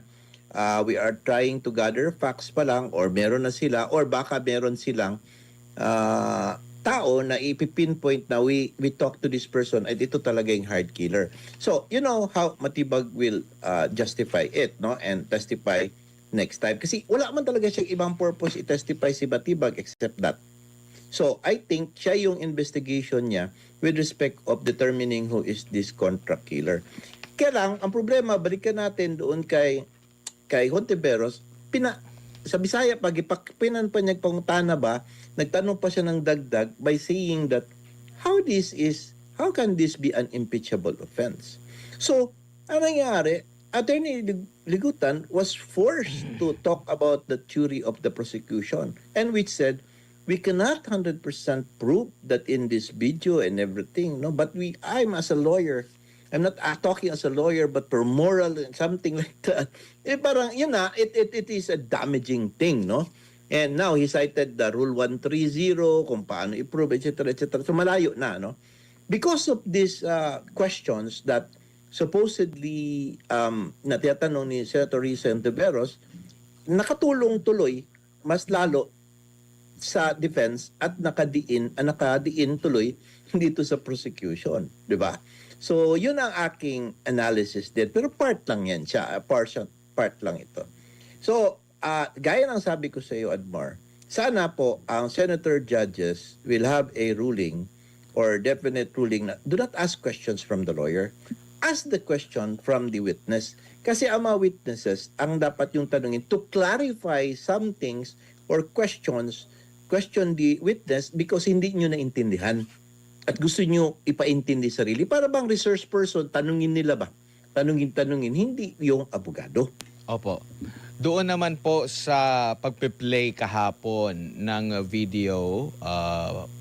we are trying to gather facts pa lang or meron na sila or baka meron silang tao na ipipinpoint na we talk to this person at ito talaga yung hard killer. So, you know how Matibag will justify it, no? And testify next time. Kasi wala man talaga siyang ibang purpose i-testify si Matibag except that. So, I think siya yung investigation niya with respect of determining who is this contract killer. Kaya lang, ang problema, balikan natin doon kay Hontiveros, sa Bisaya, pag ipakipinan pa niya pangutana ba, nagtanong pa siya ng dagdag by saying that how can this be an impeachable offense? So, ang nangyari, Attorney Ligutan was forced to talk about the theory of the prosecution and which said, we cannot 100% prove that in this video and everything, no, but I'm as a lawyer, I'm not talking as a lawyer but for moral and something like that. Parang yun na, it is a damaging thing, no? And now he cited the Rule 130 kung paano i-prove, etc., etc. So malayo na, no? Because of these questions that supposedly na tinatanong ni Senator Risa Hontiveros, nakatulong tuloy mas lalo sa defense at nakadiin tuloy dito sa prosecution, di ba? So, yun ang aking analysis din. Pero part lang yan siya. Part lang ito. So, gaya ng sabi ko sa iyo, Admar, sana po ang senator judges will have a ruling or definite ruling na do not ask questions from the lawyer. Ask the question from the witness. Kasi ang mga witnesses, ang dapat yung tanungin to clarify some things or question the witness because hindi nyo naintindihan. At gusto nyo ipaintindi sarili. Para bang research person, tanungin nila ba? Tanungin, hindi yung abogado. Opo. Doon naman po sa pagpe-play kahapon ng video,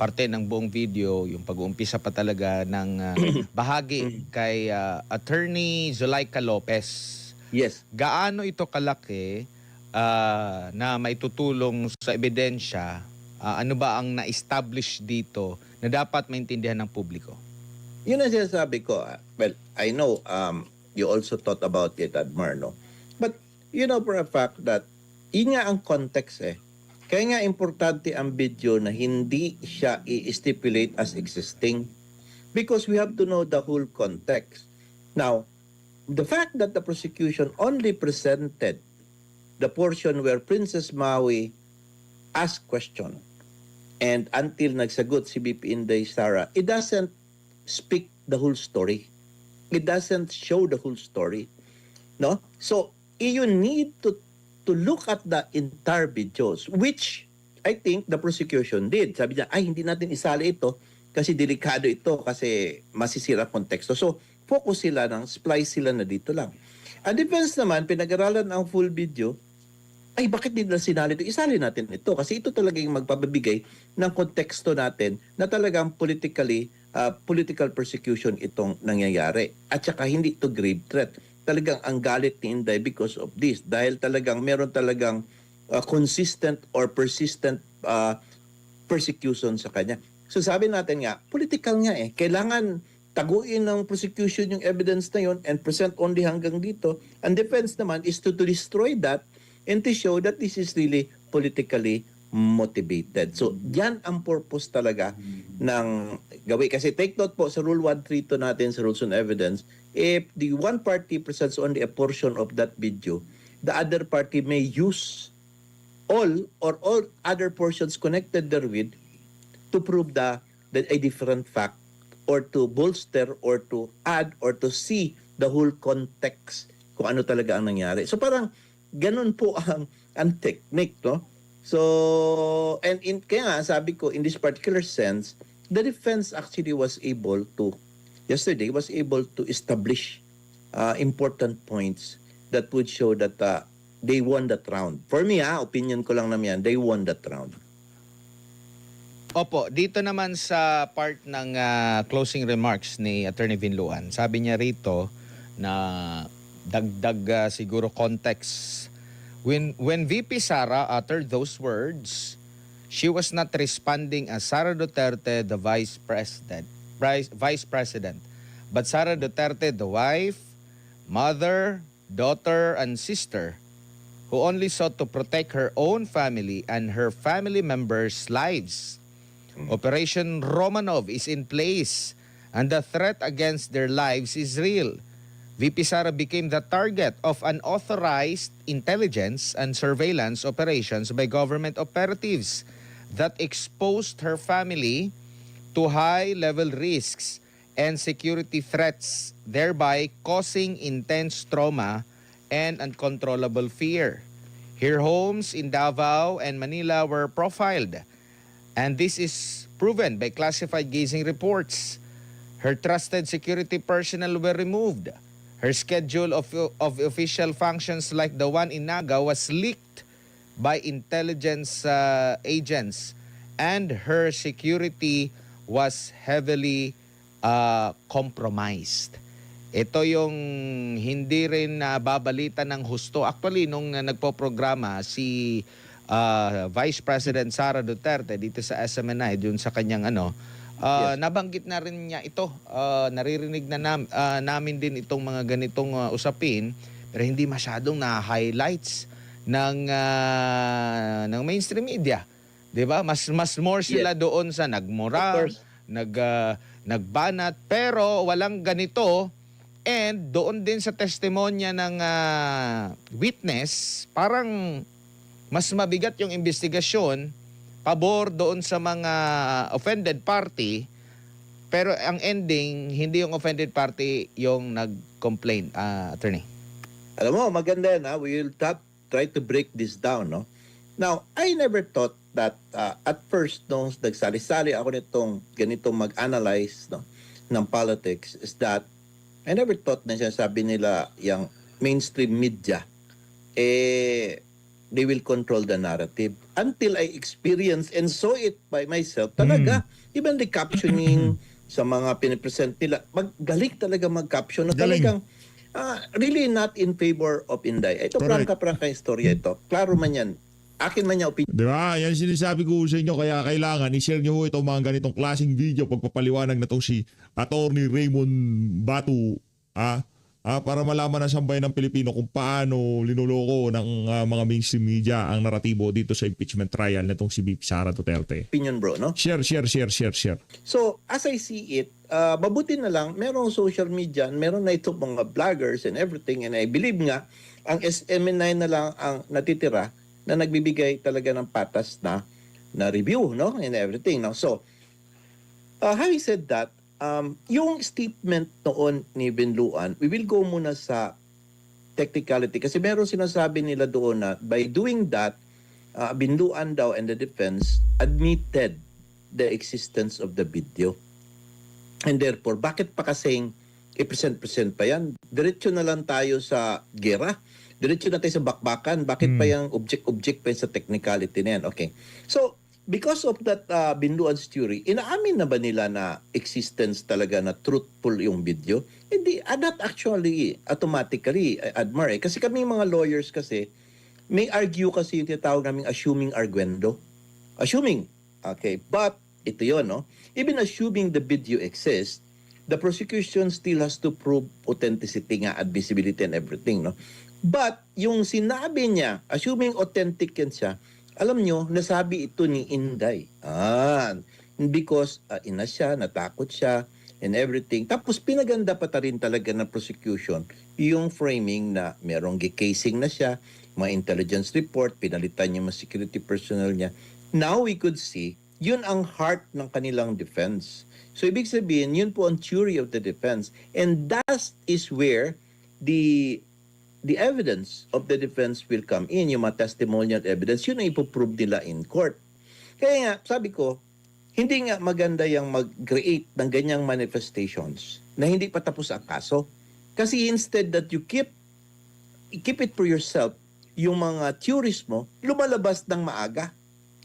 parte ng buong video, yung pag-uumpisa pa talaga ng bahagi kay Attorney Zulaika Lopez. Yes. Gaano ito kalaki na maitutulong sa ebidensya? Ano ba ang na-establish dito na dapat maintindihan ng publiko? Yun ang sinasabi ko. Well, I know you also thought about it, Admar, no? But you know for a fact that yun nga ang context eh. Kaya nga importante ang video na hindi siya i-stipulate as existing because we have to know the whole context. Now, the fact that the prosecution only presented the portion where Princess Maui asked question and until nagsagot si BP Inday Sara, it doesn't speak the whole story. It doesn't show the whole story. No? So, you need to look at the entire videos, which I think the prosecution did. Sabi niya, hindi natin isali ito kasi delikado ito kasi masisira konteksto. So, focus sila splice sila na dito lang. Ang defense naman, pinag-aralan ang full video, bakit din na sinali ito? Isali natin ito kasi ito talaga yung magpapabigay ng konteksto natin na talagang political persecution itong nangyayari. At saka hindi ito grave threat. Talagang ang galit ni Inday because of this. Dahil talagang meron talagang consistent or persistent persecution sa kanya. So sabi natin nga, political nga eh. Kailangan taguin ng prosecution yung evidence na yun and present only hanggang dito. Ang defense naman is to destroy that and to show that this is really politically motivated. So, yan ang purpose talaga ng gawin. Kasi take note po sa Rule 132 natin sa Rules on Evidence, if the one party presents only a portion of that video, the other party may use all other portions connected therewith to prove a different fact or to bolster or to add or to see the whole context kung ano talaga ang nangyari. So parang ganun po ang technique, no? So, and kaya nga sabi ko, in this particular sense, the defense actually was able to establish important points that would show that they won that round. For me, opinion ko lang naman yan, they won that round. Opo, dito naman sa part ng closing remarks ni Attorney Vinluan, sabi niya rito na dagdag siguro context. When VP Sara uttered those words, she was not responding as Sara Duterte, the vice president, but Sara Duterte, the wife, mother, daughter, and sister, who only sought to protect her own family and her family members' lives. Operation Romanov is in place and the threat against their lives is real. VP Sara became the target of unauthorized intelligence and surveillance operations by government operatives that exposed her family to high-level risks and security threats, thereby causing intense trauma and uncontrollable fear. Her homes in Davao and Manila were profiled, and this is proven by classified gazing reports. Her trusted security personnel were removed. Her schedule of official functions like the one in Naga was leaked by intelligence agents, and her security was heavily compromised. Ito yung hindi rin nababalita ng husto. Actually, nung nagpo-programa si Vice President Sara Duterte dito sa SMNI, dun sa kanyang nabanggit na rin niya ito. Naririnig na namin din itong mga ganitong usapin, pero hindi masyadong na-highlights ng mainstream media. 'Di ba? Mas more sila doon sa nagmura, nagbanat, pero walang ganito. And doon din sa testimonya ng witness, parang mas mabigat yung investigasyon pabor doon sa mga offended party, pero ang ending, hindi yung offended party yung nag-complain, attorney. Alam mo, maganda yan, we will try to break this down, no? Now, I never thought that at first, nung nagsali-sali ako ganitong mag-analyze, no, ng politics, is that I never thought na sinasabi nila yung mainstream media, they will control the narrative. Until I experienced and saw it by myself, talaga, even the captioning sa mga pinipresent nila, galing talaga mag-caption na talagang really not in favor of Inday. Ito, prangka istorya ito. Klaro man yan. Akin man niya opinion. Di ba? Yan sinasabi ko sa inyo, kaya kailangan i-share nyo itong mga ganitong klaseng video pagpapaliwanag na itong si Attorney Raymond Batu para malaman ng sambayan ng Pilipino kung paano linuloko ng mga mainstream media ang naratibo dito sa impeachment trial na itong si VP Sara Duterte. Opinion, bro, no? Share. So, as I see it, mabuti na lang, merong social media, meron na ito mga vloggers and everything, and I believe nga, ang SMNI na lang ang natitira na nagbibigay talaga ng patas na review, no? And everything, no? So, having said that, yung statement noon ni Binluan, we will go muna sa technicality kasi meron sinasabi nila doon na by doing that, Binluan daw and the defense admitted the existence of the video. And therefore, bakit pa kasing i-present pa yan? Diretso na lang tayo sa gera. Diretso na tayo sa bakbakan. Bakit pa yung object pa sa technicality na yan? Okay. So, because of that Binluan's theory, inaamin na ba nila na existence talaga na truthful yung video? Hindi, not actually automatically, Admar. Kasi kami mga lawyers kasi, may argue kasi yung tinatawag naming assuming arguendo. Assuming. Okay. But, ito yun, no? Even assuming the video exists, the prosecution still has to prove authenticity nga, admissibility and everything, no? But, yung sinabi niya, assuming authentic yan siya, alam nyo, nasabi ito ni Inday. Because ina siya, natakot siya, and everything. Tapos pinaganda pa rin talaga ng prosecution yung framing na merong gicasing na siya, mga intelligence report, pinalitan niya mga security personnel niya. Now we could see, yun ang heart ng kanilang defense. So ibig sabihin, yun po ang theory of the defense. And that is where the evidence of the defense will come in, yung mga testimonial evidence, yun ang ipoprove nila in court. Kaya nga, sabi ko, hindi nga maganda yung mag-create ng ganyang manifestations na hindi pa tapos ang kaso. Kasi instead that you keep it for yourself, yung mga theories mo, lumalabas ng maaga.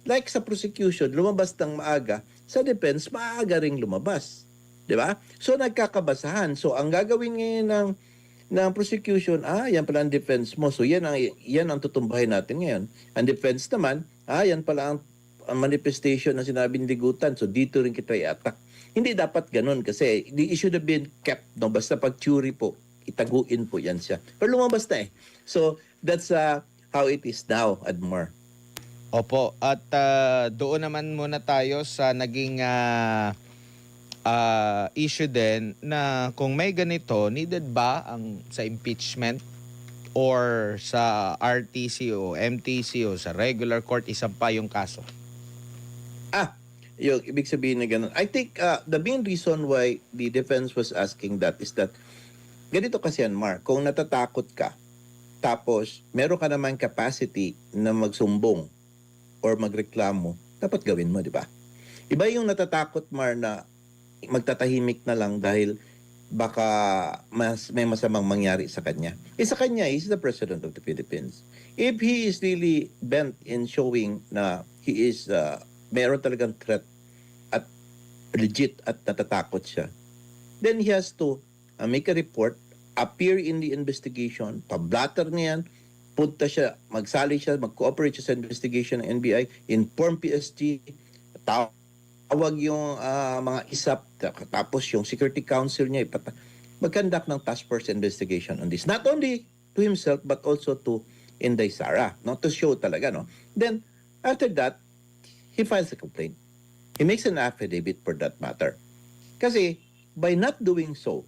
Like sa prosecution, lumabas ng maaga, sa defense, maaga ring lumabas. Diba? So, nagkakabasahan. So, ang gagawin ngayon ng prosecution, yan pala ang defense mo. So, yan ang tutumbahin natin ngayon. Ang defense naman, yan pala ang manifestation na sinabi ni Ligutan. So, dito rin kita i-attack. Hindi dapat ganun kasi it should have been kept, no? Basta pag jury po, itaguin po yan siya. Pero lumabas na eh. So, that's how it is now, Admar. Opo, at doon naman muna tayo sa naging issue din na kung may ganito, needed ba ang sa impeachment or sa RTC o MTC o sa regular court isampa yung kaso? Yung ibig sabihin na ganun. I think the main reason why the defense was asking that is that ganito kasi yan, Mark, kung natatakot ka, tapos meron ka naman capacity na magsumbong or magreklamo, dapat gawin mo, di ba? Iba yung natatakot, Mar, na magtatahimik na lang dahil baka may masamang mangyari sa kanya. Sa kanya, he's the President of the Philippines. If he is really bent in showing na he is, meron talagang threat at legit at natatakot siya, then he has to make a report, appear in the investigation, pablatter niya yan, punta siya, magsali siya, mag-cooperate siya sa investigation ng NBI, inform PSG, tawag yung mga ISAP, tapos yung Security Council niya, mag-conduct ng task force investigation on this. Not only to himself, but also to Inday Sara, no? To show talaga, no? Then, after that, he files a complaint. He makes an affidavit for that matter. Kasi, by not doing so,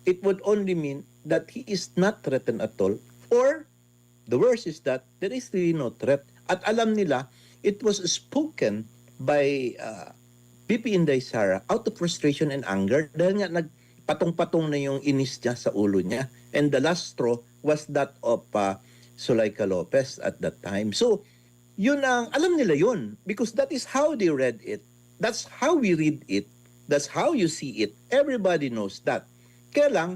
it would only mean that he is not threatened at all, or the worst is that there is really no threat. At alam nila, it was spoken by BP Inday Sara out of frustration and anger dahil nga nagpatong-patong na yung inis niya sa ulo niya. And the last straw was that of Zuleika Lopez at that time. So, yun ang, alam nila yun because that is how they read it. That's how we read it. That's how you see it. Everybody knows that. Kaya lang,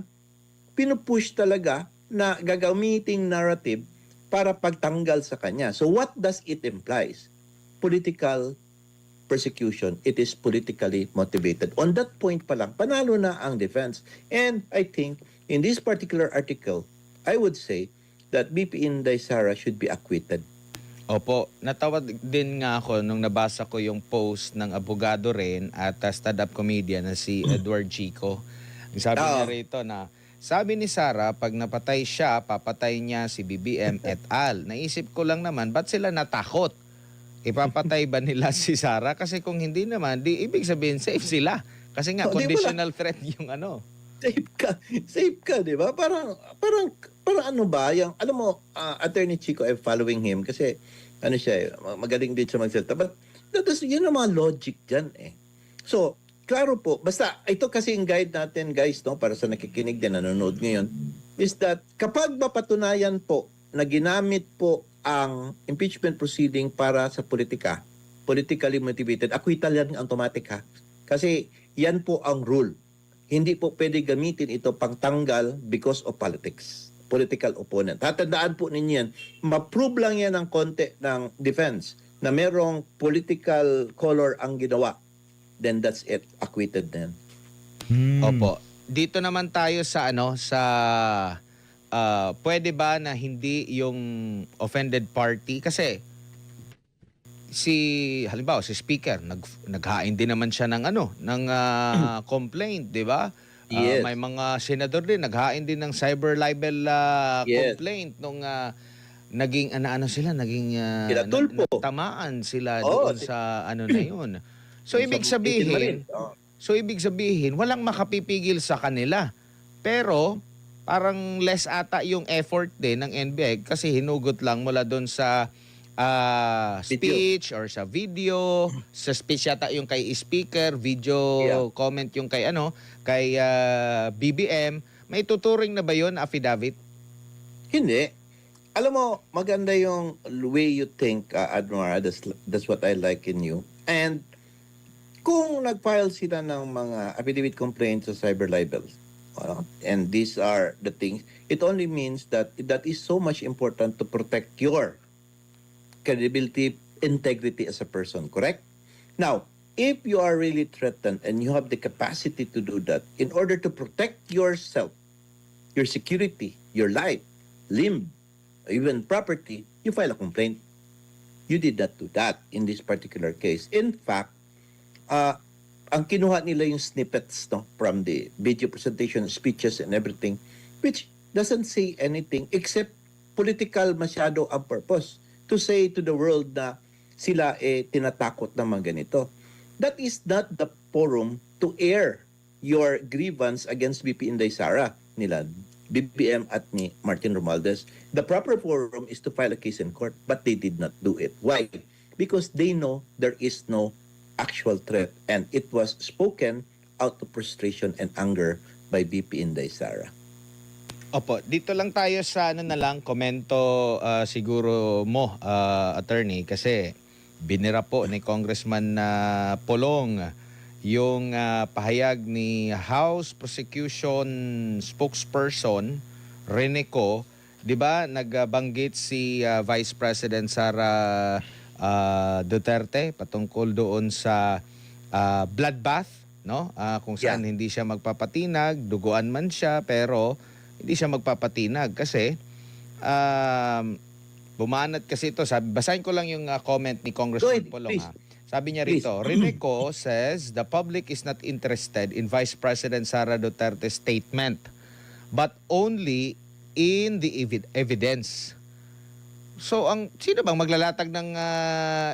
pinupush talaga na gagamiting narrative para pagtanggal sa kanya. So what does it implies? Political persecution. It is politically motivated. On that point pa lang, panalo na ang defense. And I think in this particular article, I would say that BP Inday Sara should be acquitted. Opo, natawag din nga ako nung nabasa ko yung post ng abogado rin at stand-up comedian na si Edward Chico. Ang sabi niya rito na, sabi ni Sara, pag napatay siya, papatay niya si BBM et al. Naisip ko lang naman, ba't sila natakot? Ipapatay ba nila si Sara? Kasi kung hindi naman, di ibig sabihin safe sila. Kasi nga, conditional threat yung ano. Safe ka, di ba? Parang ano ba, yung, alam mo, Attorney Chico, I'm following him kasi, ano siya, magaling din siya magsalita. But, yun ang mga logic dyan eh. So, klaro po, basta ito kasi yung guide natin guys, no, para sa nakikinig din, nanonood ngayon, is that kapag mapatunayan po na ginamit po ang impeachment proceeding para sa politika, politically motivated, acquittal yan automatic ha. Kasi yan po ang rule. Hindi po pwede gamitin ito pang tanggal because of politics, political opponent. Tatandaan po ninyo yan, ma-prove lang yan ng konti ng defense na merong political color ang ginawa. Then that's it, acquitted then. Opo. Dito naman tayo sa pwede ba na hindi yung offended party kasi halimbawa si speaker naghain din naman siya ng complaint, 'di ba? Yes. May mga senador din naghain din ng cyber libel complaint nung naging tamaan sila doon sa na 'yun. So ibig sabihin, walang makapipigil sa kanila. Pero parang less ata yung effort din ng NBI kasi hinugot lang mula doon sa speech or sa video. Sa speech yata yung kay speaker, video comment yung kay BBM. May tuturing na ba yun, affidavit? Hindi. Alam mo, maganda yung way you think, Admira. That's what I like in you. And kung nag-file sila ng mga affidavit complaints sa cyber libels, and these are the things, it only means that is so much important to protect your credibility, integrity as a person, correct? Now, if you are really threatened and you have the capacity to do that, in order to protect yourself, your security, your life, limb, even property, you file a complaint. You did not do that in this particular case. In fact, ang kinuha nila yung snippets, no, from the video presentation, speeches and everything, which doesn't say anything except political masyado ang purpose to say to the world na sila tinatakot naman ganito. That is not the forum to air your grievance against VP Inday Sara nila, BBM at ni Martin Romualdez. The proper forum is to file a case in court, but they did not do it. Why? Because they know there is no actual threat and it was spoken out of frustration and anger by VP Inday Sara. Opo, dito lang tayo sa na lang komento siguro mo, attorney, kasi binira po ni Congressman Polong yung pahayag ni House Prosecution Spokesperson Rene Co. 'Di ba, nagbanggit si Vice President Sara Duterte patungkol doon sa bloodbath, no? Kung saan hindi siya magpapatinag, duguan man siya pero hindi siya magpapatinag kasi bumanat kasi ito. Basahin ko lang yung comment ni Congressman Polong. Sabi niya rito, Rimeco says the public is not interested in Vice President Sara Duterte's statement but only in the evidence. So, sino bang maglalatag ng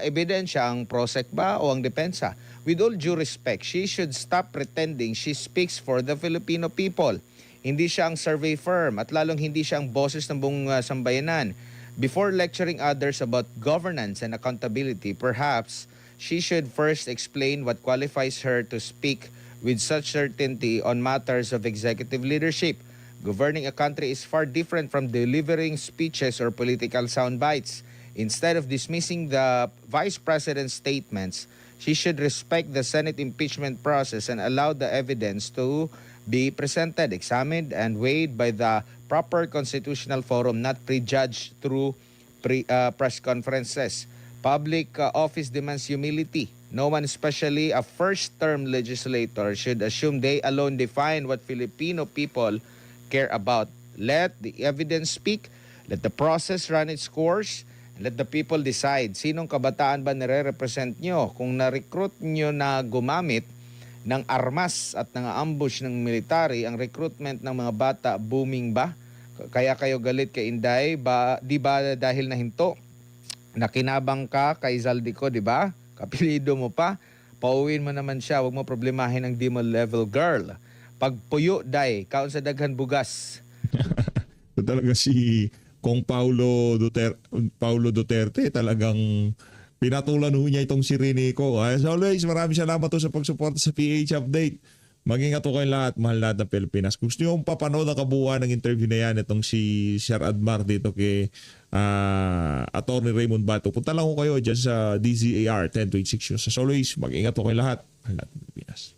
ebidensya? Ang prosec ba o ang depensa? With all due respect, she should stop pretending she speaks for the Filipino people. Hindi siya ang survey firm at lalong hindi siya ang boses ng buong sambayanan. Before lecturing others about governance and accountability, perhaps she should first explain what qualifies her to speak with such certainty on matters of executive leadership. Governing a country is far different from delivering speeches or political sound bites. Instead of dismissing the Vice President's statements, she should respect the Senate impeachment process and allow the evidence to be presented, examined, and weighed by the proper constitutional forum, not prejudged through press conferences. Public office demands humility. No one, especially a first-term legislator, should assume they alone define what Filipino people care about. Let the evidence speak, let the process run its course, and let the people decide. Sinong kabataan ba nire-represent nyo? Kung na-recruit nyo na gumamit ng armas at nang-ambush ng military, ang recruitment ng mga bata booming ba? Kaya kayo galit kay Inday, di ba dahil nahinto? Nakinabang ka kay Zaldico, di ba? Kapilido mo pa, pauwiin mo naman siya, huwag mo problemahin ang di mo level girl. Pagpuyo, day, kaon sa daghan bugas. Ito talaga si Kong Paulo Duterte talagang pinatulan niya itong si Rene Co. As always, maraming salamat sa pagsuporta sa PH Update. Mag-ingat po kayo lahat, mahal lahat ng Pilipinas. Kung gusto nyo papanood ang kabuuan ng interview na yan, itong si Sir Admar dito kay Atty. Raymond Bato, punta lang ko kayo dyan sa DZAR 1026. As always, mag-ingat po kayo lahat, mahal lahat ng Pilipinas.